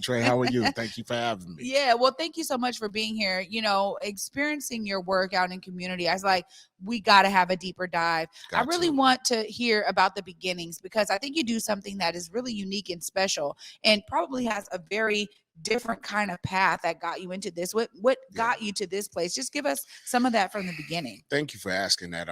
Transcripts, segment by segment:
doing, Trae? How are you? Thank you for having me. Yeah, well, thank you so much for being here. You know, experiencing your work out in community, I was like, we got to have a deeper dive. I Got really to. want to hear about the beginnings because I think you do something that is really unique and special and probably has a very different kind of path that got you into this. What Yeah. got you to this place? Just give us some of that from the beginning. Thank you for asking that.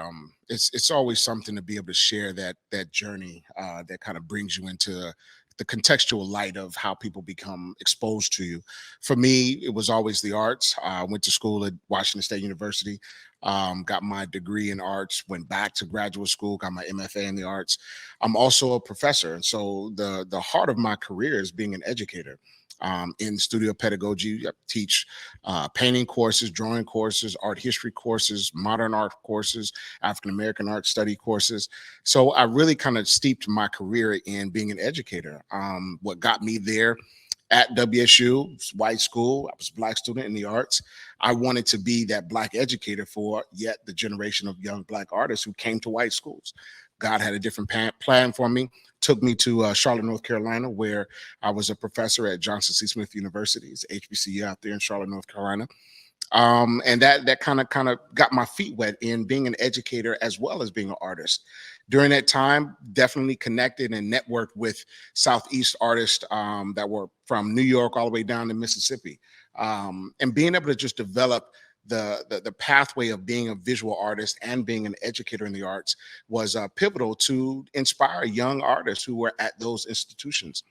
It's always something to be able to share that journey that kind of brings you into the contextual light of how people become exposed to you. For me, it was always the arts. I went to school at Washington State University, got my degree in arts, went back to graduate school, got my MFA in the arts. I'm also a professor, and so the heart of my career is being an educator. In studio pedagogy, I teach painting courses, drawing courses, art history courses, modern art courses, African American art study courses. So I really kind of steeped my career in being an educator. What got me there at WSU, white school, I was a Black student in the arts. I wanted to be that Black educator for yet the generation of young Black artists who came to white schools. God had a different plan for me, took me to Charlotte, North Carolina, where I was a professor at Johnson C. Smith University. It's HBCU out there in Charlotte, North Carolina. And that kind of got my feet wet in being an educator as well as being an artist. During that time, definitely connected and networked with Southeast artists that were from New York all the way down to Mississippi, and being able to just develop the pathway of being a visual artist and being an educator in the arts was pivotal to inspire young artists who were at those institutions.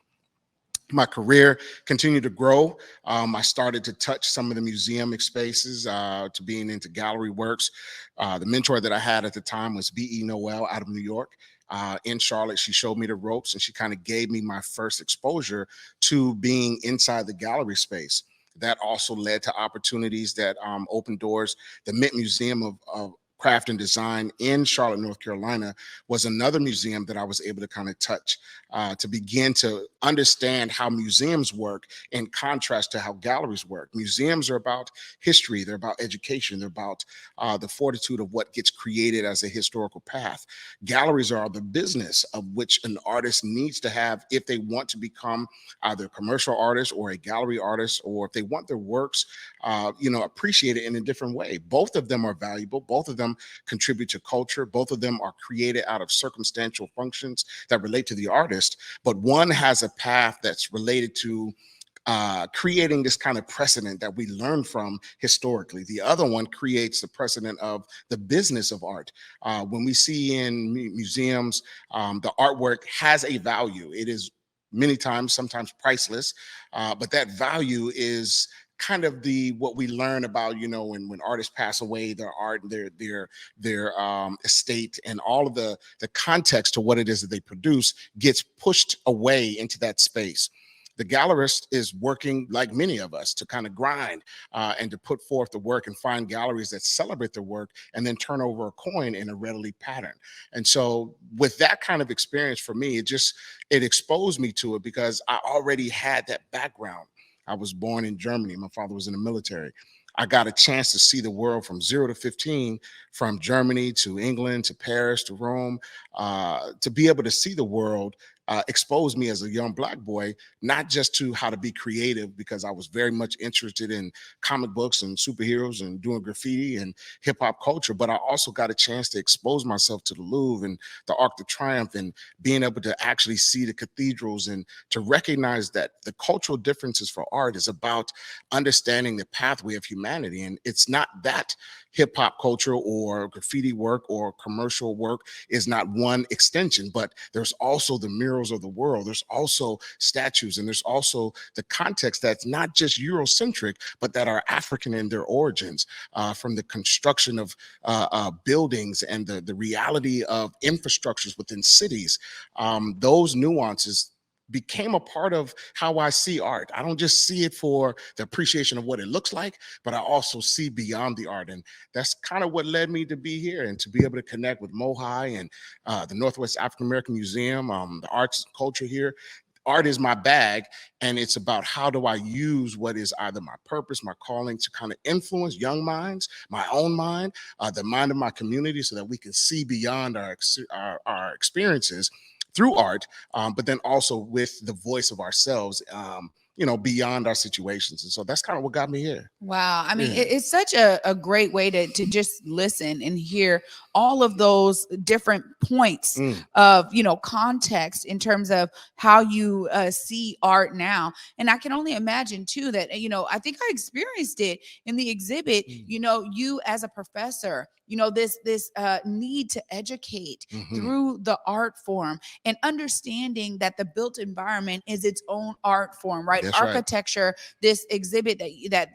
My career continued to grow. I started to touch some of the museum spaces, to being into gallery works. The mentor that I had at the time was B.E. Noel out of New York. In Charlotte, she showed me the ropes and she kind of gave me my first exposure to being inside the gallery space. That also led to opportunities that opened doors. The Mint Museum of Craft and Design in Charlotte, North Carolina, was another museum that I was able to kind of touch to begin to understand how museums work in contrast to how galleries work. Museums are about history, they're about education, they're about the fortitude of what gets created as a historical path. Galleries are the business of which an artist needs to have if they want to become either a commercial artist or a gallery artist, or if they want their works appreciated in a different way. Both of them are valuable. Both of them contribute to culture. Both of them are created out of circumstantial functions that relate to the artist, but one has a path that's related to creating this kind of precedent that we learn from historically. The other one creates the precedent of the business of art. When we see in museums, the artwork has a value. It is many times, sometimes priceless, but that value is kind of the what we learn about, when artists pass away, their art, their estate, and all of the context to what it is that they produce gets pushed away into that space. The gallerist is working like many of us to kind of grind and to put forth the work and find galleries that celebrate their work and then turn over a coin in a readily pattern. And so with that kind of experience for me, it exposed me to it because I already had that background. I was born in Germany. My father was in the military. I got a chance to see the world from 0 to 15, from Germany to England to Paris to Rome, to be able to see the world exposed me as a young Black boy, not just to how to be creative, because I was very much interested in comic books and superheroes and doing graffiti and hip hop culture, but I also got a chance to expose myself to the Louvre and the Arc de Triomphe and being able to actually see the cathedrals and to recognize that the cultural differences for art is about understanding the pathway of humanity. And it's not that hip hop culture or graffiti work or commercial work is not one extension, but there's also the murals of the world. There's also statues, and there's also the context that's not just Eurocentric, but that are African in their origins, from the construction of buildings and the reality of infrastructures within cities. Those nuances became a part of how I see art. I don't just see it for the appreciation of what it looks like, but I also see beyond the art. And that's kind of what led me to be here and to be able to connect with MoHI and the Northwest African American Museum, the arts and culture here. Art is my bag, and it's about how do I use what is either my purpose, my calling, to kind of influence young minds, my own mind, the mind of my community, so that we can see beyond our experiences through art, but then also with the voice of ourselves, beyond our situations. And so that's kind of what got me here. Wow. I mean, Yeah. it's such a great way to just listen and hear all of those different points Mm. of, context in terms of how you see art now. And I can only imagine too that, I think I experienced it in the exhibit, Mm. You as a professor, this need to educate Mhm. through the art form and understanding that the built environment is its own art form, right? That's right. Architecture, this exhibit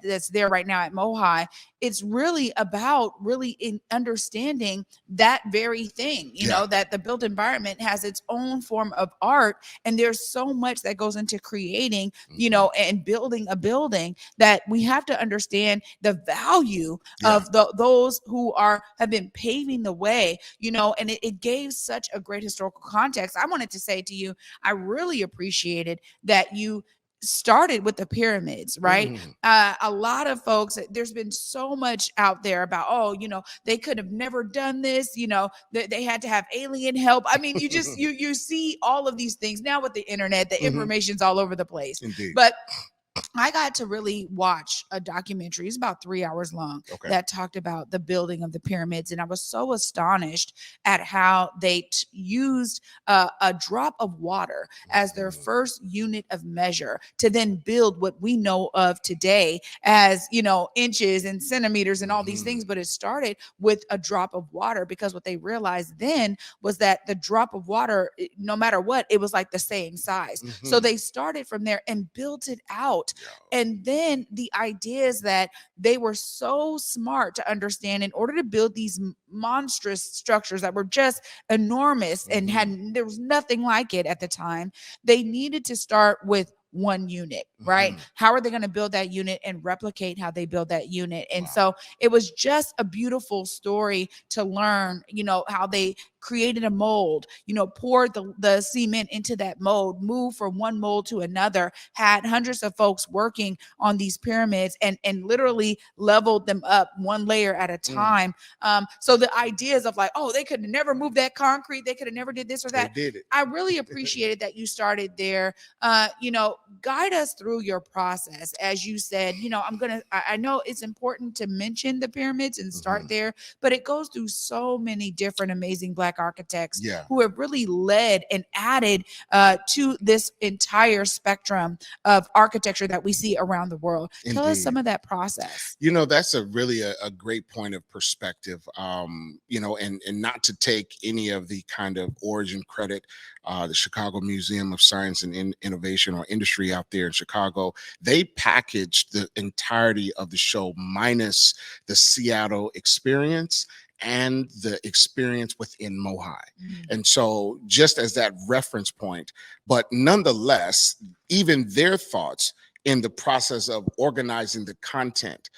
that's there right now at Mohi, it's really about really in understanding that very thing, Yeah. that the built environment has its own form of art, and there's so much that goes into creating, Mhm. and building a building, that we have to understand the value Yeah. of those who have been paving the way, and it gave such a great historical context. I wanted to say to you, I really appreciated that you started with the pyramids, right? Mhm. A lot of folks, there's been so much out there about, oh, they could have never done this, they had to have alien help. I mean, you see all of these things now with the internet, the Mhm. information's all over the place. Indeed. But I got to really watch a documentary. It's about 3 hours long Okay. that talked about the building of the pyramids. And I was so astonished at how they used a drop of water as their Mhm. first unit of measure to then build what we know of today as, inches and centimeters and all these Mhm. things. But it started with a drop of water, because what they realized then was that the drop of water, no matter what, it was like the same size. So Mhm. they started from there and built it out. Yeah. And then the ideas that they were so smart to understand, in order to build these monstrous structures that were just enormous and there was nothing like it at the time, they needed to start with one unit, right? Mhm. How are they going to build that unit and replicate how they build that unit? And Wow. so it was just a beautiful story to learn, how they created a mold, poured the cement into that mold, moved from one mold to another, had hundreds of folks working on these pyramids, and literally leveled them up one layer at a Mm. time. So the ideas of like, oh, they could never move that concrete, they could have never did this or They that. did it. I really appreciated that you started there. Guide us through your process. As you said, I know it's important to mention the pyramids and start Mhm. there, but it goes through so many different amazing Black architects Yeah. who have really led and added to this entire spectrum of architecture that we see around the world. Tell us some Indeed. of that process. That's a great point of perspective. And not to take any of the kind of origin credit, the Chicago Museum of Science and Innovation or Industry out there in Chicago, they packaged the entirety of the show minus the Seattle experience and the experience within Mohi. And so just as that reference point, but nonetheless, even their thoughts in the process of organizing the content.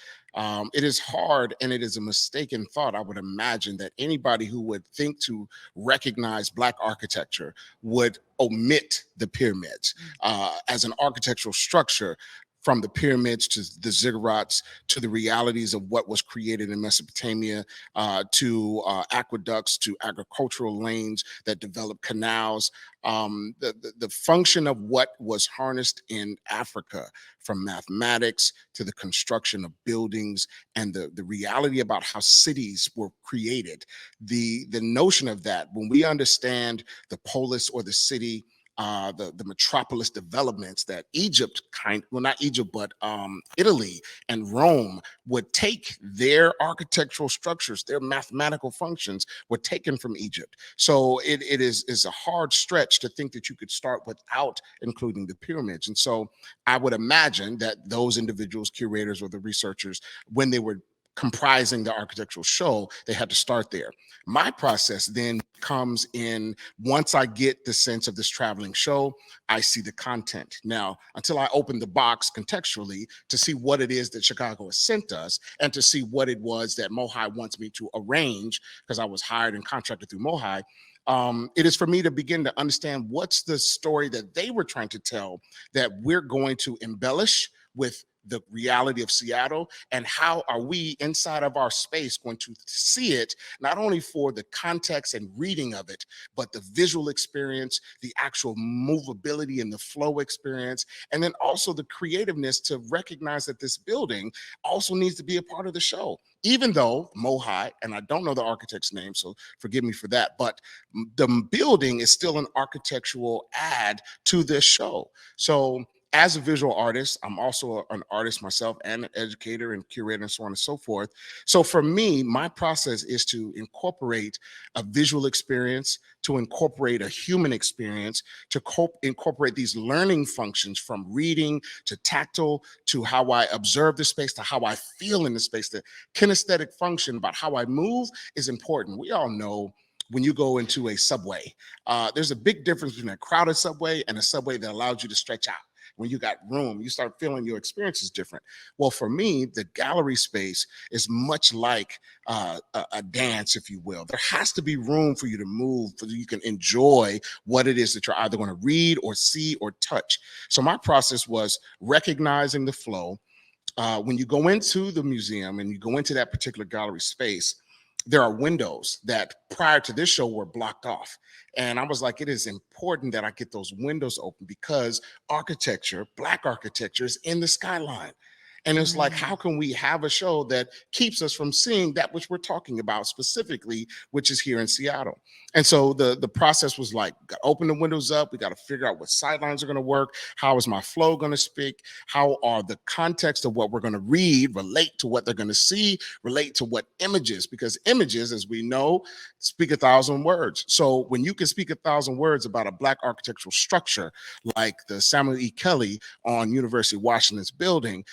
It is hard and it is a mistaken thought, I would imagine, that anybody who would think to recognize Black architecture would omit the pyramids as an architectural structure. From the pyramids to the ziggurats to the realities of what was created in Mesopotamia, to aqueducts, to agricultural lanes that developed canals, the function of what was harnessed in Africa, from mathematics to the construction of buildings and the reality about how cities were created. The notion of that, when we understand the polis or the city, the metropolis developments that Egypt not Egypt, but Italy and Rome would take their architectural structures, their mathematical functions were taken from Egypt. So it is a hard stretch to think that you could start without including the pyramids. And so I would imagine that those individuals, curators or the researchers, when they were comprising the architectural show, they had to start there. My process then comes in once I get the sense of this traveling show, I see the content. Now, until I open the box contextually to see what it is that Chicago has sent us and to see what it was that Mohi wants me to arrange, because I was hired and contracted through Mohi, it is for me to begin to understand what's the story that they were trying to tell that we're going to embellish with the reality of Seattle, and how are we inside of our space going to see it, not only for the context and reading of it, but the visual experience, the actual movability and the flow experience, and then also the creativeness to recognize that this building also needs to be a part of the show. Even though Mohai, and I don't know the architect's name, so forgive me for that, but the building is still an architectural add to this show. So as a visual artist, I'm also an artist myself and an educator and curator and so on and so forth. So for me, my process is to incorporate a visual experience, to incorporate a human experience, to incorporate these learning functions from reading to tactile to how I observe the space to how I feel in the space. The kinesthetic function about how I move is important. We all know when you go into a subway, there's a big difference between a crowded subway and a subway that allows you to stretch out. When you got room, you start feeling your experience is different. Well, for me, the gallery space is much like a dance, if you will. There has to be room for you to move, so that you can enjoy what it is that you're either going to read or see or touch. So my process was recognizing the flow. When you go into the museum and you go into that particular gallery space, there are windows that prior to this show were blocked off. And I was like, it is important that I get those windows open because architecture, Black architecture, is in the skyline. And it's like, how can we have a show that keeps us from seeing that which we're talking about specifically, which is here in Seattle? And so the process was like, open the windows up. We got to figure out what sidelines are going to work. How is my flow going to speak? How are the context of what we're going to read relate to what they're going to see, relate to what images? Because images, as we know, speak 1,000 words. So when you can speak 1,000 words about a Black architectural structure, like the Samuel E. Kelly on University of Washington's building,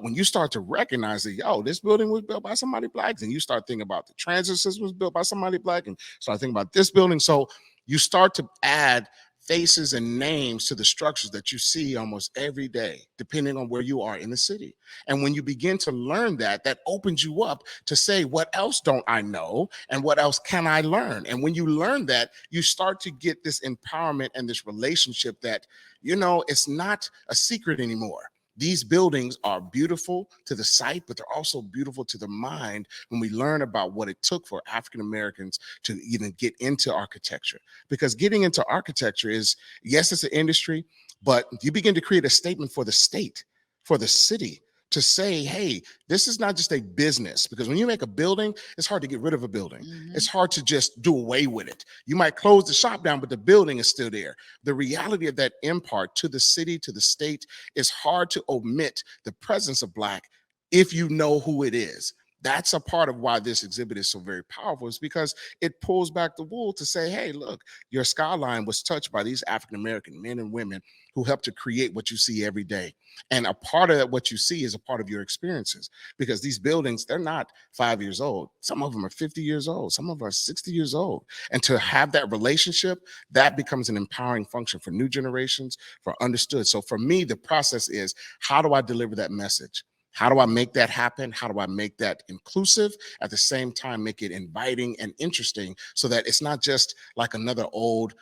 when you start to recognize that, yo, this building was built by somebody Black, and you start thinking about the transit system was built by somebody Black, and start thinking about this building. So you start to add faces and names to the structures that you see almost every day, depending on where you are in the city. And when you begin to learn that, that opens you up to say, what else don't I know? And what else can I learn? And when you learn that, you start to get this empowerment and this relationship that, you know, it's not a secret anymore. These buildings are beautiful to the sight, but they're also beautiful to the mind when we learn about what it took for African Americans to even get into architecture. Because getting into architecture is, yes, it's an industry, but you begin to create a statement for the state, for the city, to say, hey, this is not just a business. Because when you make a building, it's hard to get rid of a building. It's hard to just do away with it. You might close the shop down, but the building is still there. The reality of that impart to the city, to the state, is hard to omit the presence of Black if you know who it is. That's a part of why this exhibit is so very powerful, is because it pulls back the wool to say, hey, look, your skyline was touched by these African-American men and women who helped to create what you see every day. And a part of that, what you see, is a part of your experiences, because these buildings, they're not 5 years old. Some of them are 50 years old. Some of them are 60 years old. And to have that relationship, that becomes an empowering function for new generations, for understood. So for me, the process is, how do I deliver that message? How do I make that happen? How do I make that inclusive? At the same time, make it inviting and interesting, so that it's not just like another old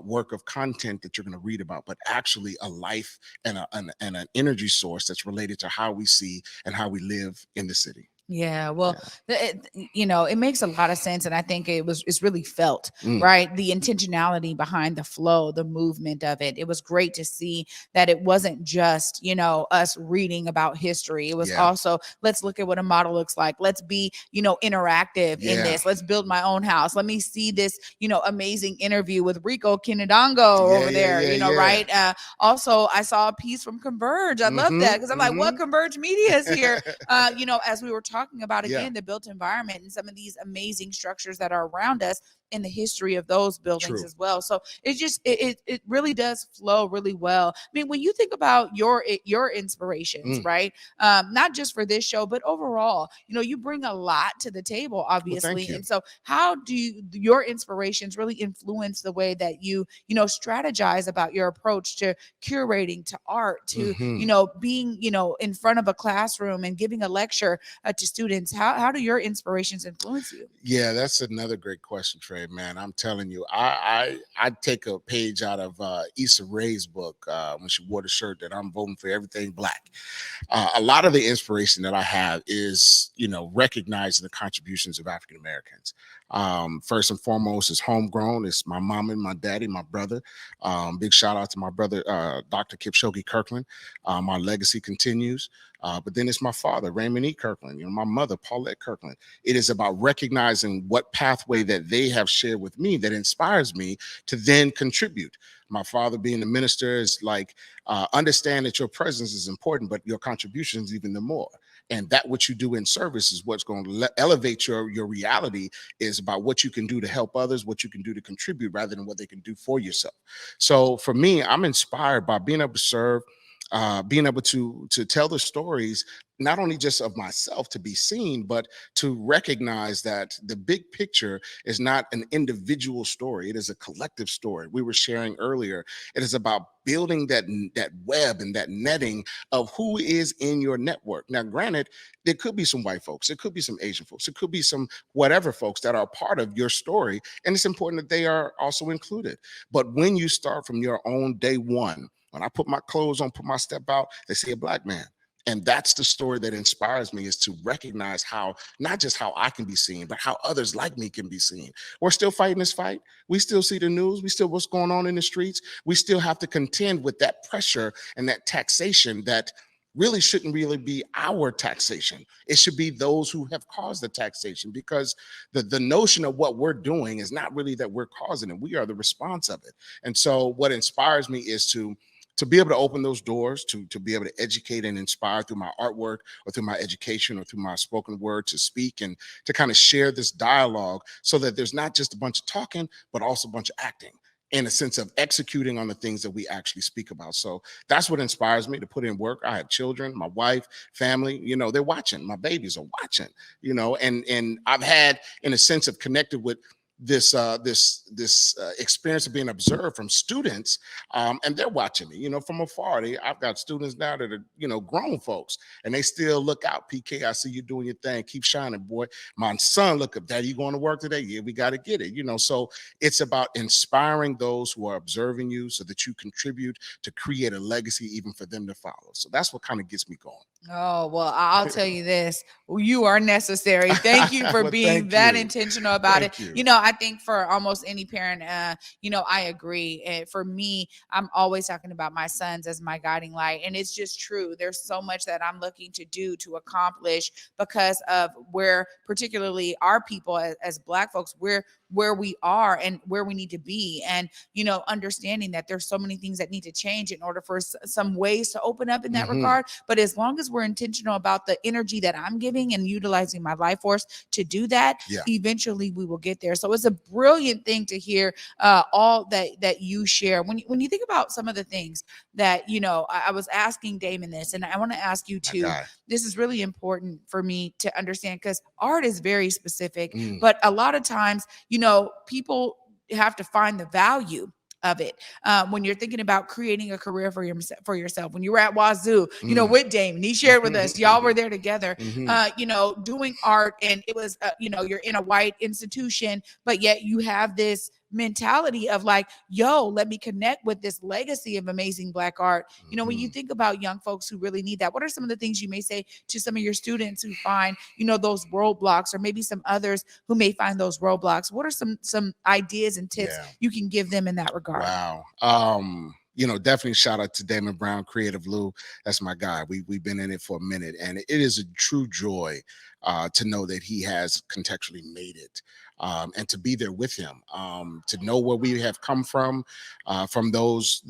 work of content that you're going to read about, but actually a life and an energy source that's related to how we see and how we live in the city. Yeah, well, it makes a lot of sense, and I think it's really felt, Mm. right? The intentionality behind the flow, the movement of it. It was great to see that it wasn't just us reading about history. It was Yeah. also, let's look at what a model looks like. Let's be interactive in Yeah. this. Let's build my own house. Let me see this amazing interview with Rico Kinidongo over there. Yeah. Right? Also, I saw a piece from Converge. I love that, because I'm like, what Converge Media is here? As we were talking about, Yeah. again, the built environment and some of these amazing structures that are around us, in the history of those buildings True. as well. So it just it really does flow really well. I mean, when you think about your inspirations, right? Not just for this show, but overall, you bring a lot to the table, obviously. you. And so how do your inspirations really influence the way that you strategize about your approach to curating, to art, to being in front of a classroom and giving a lecture to students? How do your inspirations influence you? Yeah, that's another great question, Trae. Trae, man. I'm telling you, I take a page out of Issa Rae's book when she wore the shirt that I'm voting for everything black. A lot of the inspiration that I have is, recognizing the contributions of African Americans. First and foremost, is homegrown. It's my mom and my daddy, my brother. Big shout out to my brother, Dr. Kipchoge Kirkland. My legacy continues. But then it's my father, Raymond E. Kirkland, my mother, Paulette Kirkland. It is about recognizing what pathway that they have shared with me that inspires me to then contribute. My father being a minister is like, understand that your presence is important, but your contribution is even the more. And that what you do in service is what's going to elevate your reality, is about what you can do to help others, what you can do to contribute rather than what they can do for yourself. So for me, I'm inspired by being able to serve, being able to tell the stories, not only just of myself to be seen, but to recognize that the big picture is not an individual story. It is a collective story. We were sharing earlier. It is about building that web and that netting of who is in your network. Now, granted, there could be some white folks, it could be some Asian folks, it could be some whatever folks that are part of your story. And it's important that they are also included. But when you start from your own day one, when I put my clothes on, put my step out, they see a black man. And that's the story that inspires me, is to recognize how, not just how I can be seen, but how others like me can be seen. We're still fighting this fight. We still see the news. We still what's going on in the streets. We still have to contend with that pressure and that taxation that really shouldn't really be our taxation. It should be those who have caused the taxation, because the notion of what we're doing is not really that we're causing it. We are the response of it. And so what inspires me is to be able to open those doors, to be able to educate and inspire through my artwork or through my education or through my spoken word, to speak and to kind of share this dialogue, so that there's not just a bunch of talking, but also a bunch of acting, in a sense of executing on the things that we actually speak about. So that's what inspires me to put in work. I have children, my wife, family, they're watching. My babies are watching, and I've had, in a sense, of connected with this experience of being observed from students, and they're watching me, from afar. I've got students now that are, grown folks, and they still look out. PK, I see you doing your thing. Keep shining, boy. My son, look up, Daddy, you going to work today? Yeah, we got to get it. So it's about inspiring those who are observing you, so that you contribute to create a legacy even for them to follow. So that's what kind of gets me going. Oh, well, I'll tell you this. You are necessary. Thank you for Well, being thank that you. intentional about it. Thank you. I think for almost any parent, I agree. And for me, I'm always talking about my sons as my guiding light. And it's just true. There's so much that I'm looking to do to accomplish because of where, particularly our people as Black folks, where we are and where we need to be. And, understanding that there's so many things that need to change in order for some ways to open up in that regard. But as long as we're intentional about the energy that I'm giving and utilizing my life force to do that, eventually we will get there. So it's a brilliant thing to hear all that you share. When you think about some of the things that, I was asking Damon this, and I want to ask you too. This is really important for me to understand, because art is very specific, but a lot of times, people have to find the value of it. When you're thinking about creating a career for yourself, when you were at Wazoo, with Damon, he shared with us, y'all were there together, doing art, and it was, you're in a white institution, but yet you have this mentality of like, yo, let me connect with this legacy of amazing Black art. When you think about young folks who really need that, what are some of the things you may say to some of your students who find, those roadblocks, or maybe some others who may find those roadblocks? What are some ideas and tips you can give them in that regard? Wow. Definitely shout out to Damon Brown, Creative Lou. That's my guy. We've been in it for a minute, and it is a true joy to know that he has contextually made it, and to be there with him, to know where we have come from those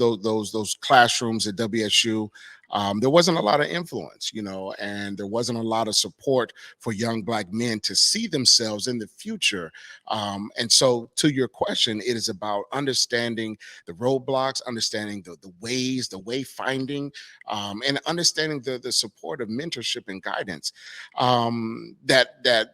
classrooms at WSU. There wasn't a lot of influence, and there wasn't a lot of support for young Black men to see themselves in the future. And so, to your question, it is about understanding the roadblocks, understanding the ways, the way finding, and understanding the support of mentorship and guidance that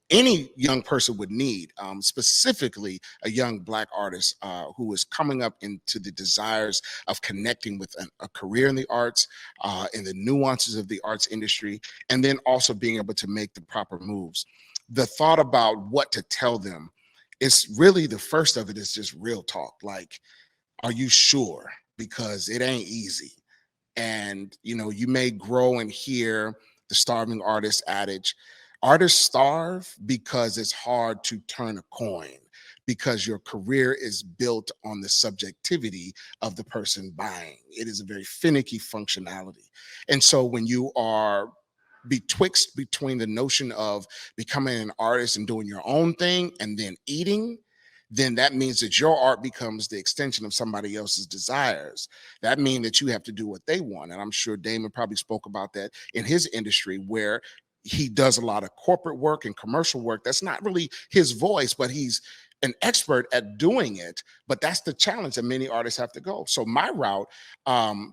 any young person would need, specifically a young Black artist who is coming up into the desires of connecting with a career in the arts, in the nuances of the arts industry, and then also being able to make the proper moves. The thought about what to tell them it's really the first of it is just real talk. Like, are you sure? Because it ain't easy. And you may grow and hear the starving artist adage. Artists starve because it's hard to turn a coin, because your career is built on the subjectivity of the person buying. It is a very finicky functionality. And so when you are betwixt between the notion of becoming an artist and doing your own thing and then eating, then that means that your art becomes the extension of somebody else's desires. That means that you have to do what they want. And I'm sure Damon probably spoke about that in his industry, where he does a lot of corporate work and commercial work. That's not really his voice, but he's an expert at doing it. But that's the challenge that many artists have to go. So my route,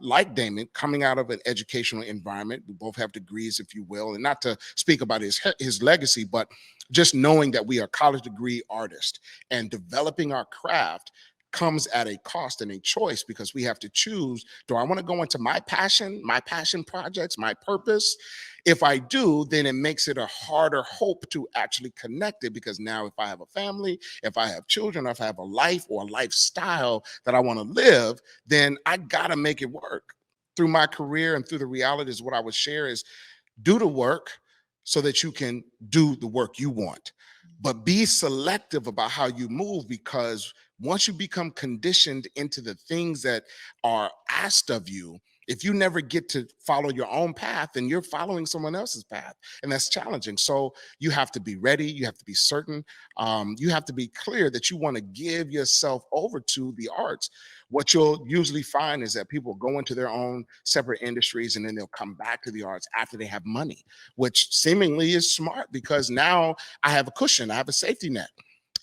like Damon, coming out of an educational environment, we both have degrees, if you will, and not to speak about his legacy, but just knowing that we are college degree artists and developing our craft comes at a cost and a choice, because we have to choose, do I want to go into my passion projects, my purpose? If I do, then it makes it a harder hope to actually connect it, because now if I have a family, if I have children, if I have a life or a lifestyle that I want to live, then I got to make it work. Through my career and through the realities, what I would share is, do the work so that you can do the work you want. But be selective about how you move, because once you become conditioned into the things that are asked of you, if you never get to follow your own path, then you're following someone else's path. And that's challenging. So you have to be ready. You have to be certain. You have to be clear that you want to give yourself over to the arts. What you'll usually find is that people go into their own separate industries and then they'll come back to the arts after they have money, which seemingly is smart, because now I have a cushion, I have a safety net.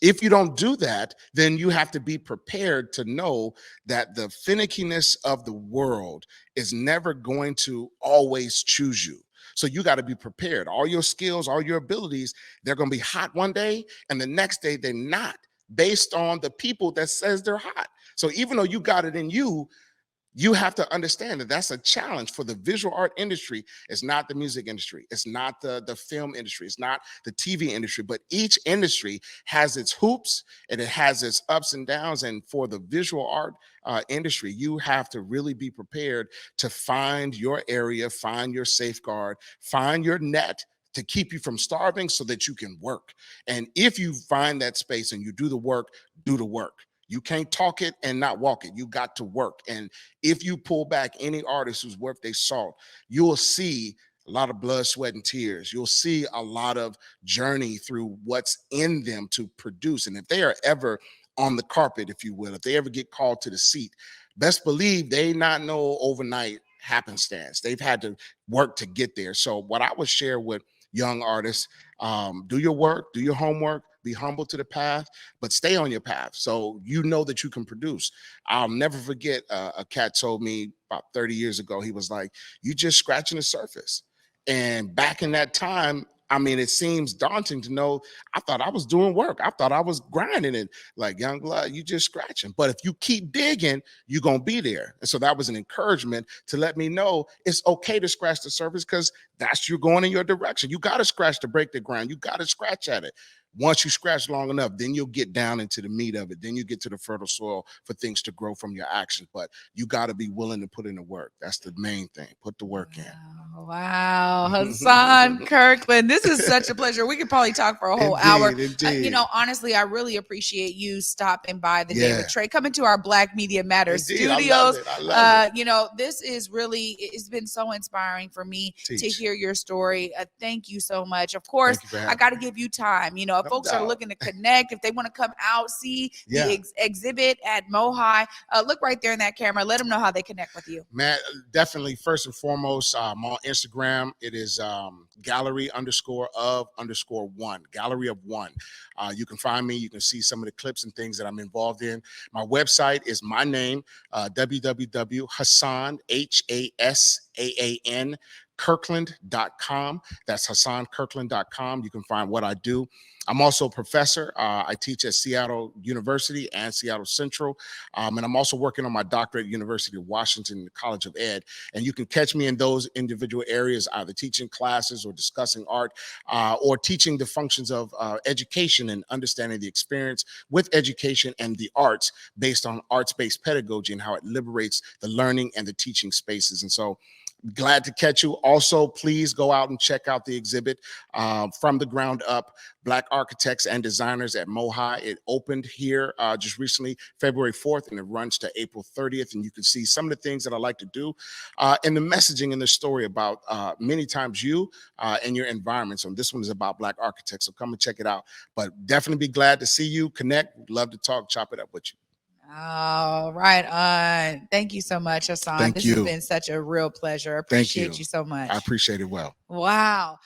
If you don't do that, then you have to be prepared to know that the finickiness of the world is never going to always choose you. So you got to be prepared. All your skills, all your abilities, they're going to be hot one day, and the next day they're not, based on the people that says they're hot. So even though you got it in you, you have to understand that that's a challenge for the visual art industry. It's not the music industry. It's not the film industry. It's not the TV industry, but each industry has its hoops and it has its ups and downs. And for the visual art industry, you have to really be prepared to find your area, find your safeguard, find your net to keep you from starving so that you can work. And if you find that space and you do the work, do the work. You can't talk it and not walk it. You got to work. And if you pull back any artist who's worth their salt, you'll see a lot of blood, sweat, and tears. You'll see a lot of journey through what's in them to produce. And if they are ever on the carpet, if you will, if they ever get called to the seat, best believe they not know overnight happenstance. They've had to work to get there. So what I would share with young artists, do your work, do your homework, be humble to the path, but stay on your path so you know that you can produce. I'll never forget, a cat told me about 30 years ago, he was like, you just scratching the surface. And back in that time, I mean, it seems daunting to know. I thought I was doing work. I thought I was grinding it. Like, young blood, you just scratching. But if you keep digging, you're going to be there. And so that was an encouragement to let me know it's okay to scratch the surface, because that's you're going in your direction. You got to scratch to break the ground. You got to scratch at it. Once you scratch long enough, then you'll get down into the meat of it. Then you get to the fertile soil for things to grow from your actions. But you got to be willing to put in the work. That's the main thing. Put the work in. Wow. Hassan Kirkland, this is such a pleasure. We could probably talk for a whole hour. Indeed. Honestly, I really appreciate you stopping by the day with Yeah. Trae, coming to our Black Media Matters Indeed, studios. I love it. This is really, it's been so inspiring for me to Teach. hear your story. Thank you so much. Of course, Thank you for I having got to me. give you time. If No folks are doubt. looking to connect, if they want to come out, see Yeah. the exhibit at Mohai, look right there in that camera. Let them know how they connect with you. Man, definitely first and foremost, I'm on Instagram. It is gallery_of_1, gallery of one. You can find me. You can see some of the clips and things that I'm involved in. My website is my name, www.Hassan, Hasaan, HassanKirkland.com. That's HassanKirkland.com. You can find what I do. I'm also a professor. I teach at Seattle University and Seattle Central. And I'm also working on my doctorate at University of Washington College of Ed. And you can catch me in those individual areas, either teaching classes or discussing art, or teaching the functions of education and understanding the experience with education and the arts based on arts-based pedagogy and how it liberates the learning and the teaching spaces. And so glad to catch you. Also, please go out and check out the exhibit, From the Ground Up, Black Architects and Designers at MoHi. It opened here just recently, February 4th, and it runs to April 30th. And you can see some of the things that I like to do and the messaging in the story about many times you and your environment. So this one is about Black architects. So come and check it out. But definitely be glad to see you, connect. Love to talk, chop it up with you. All right. Thank you so much, Hassan. Thank this you. has been such a real pleasure. Appreciate you so much. I appreciate it well. Wow.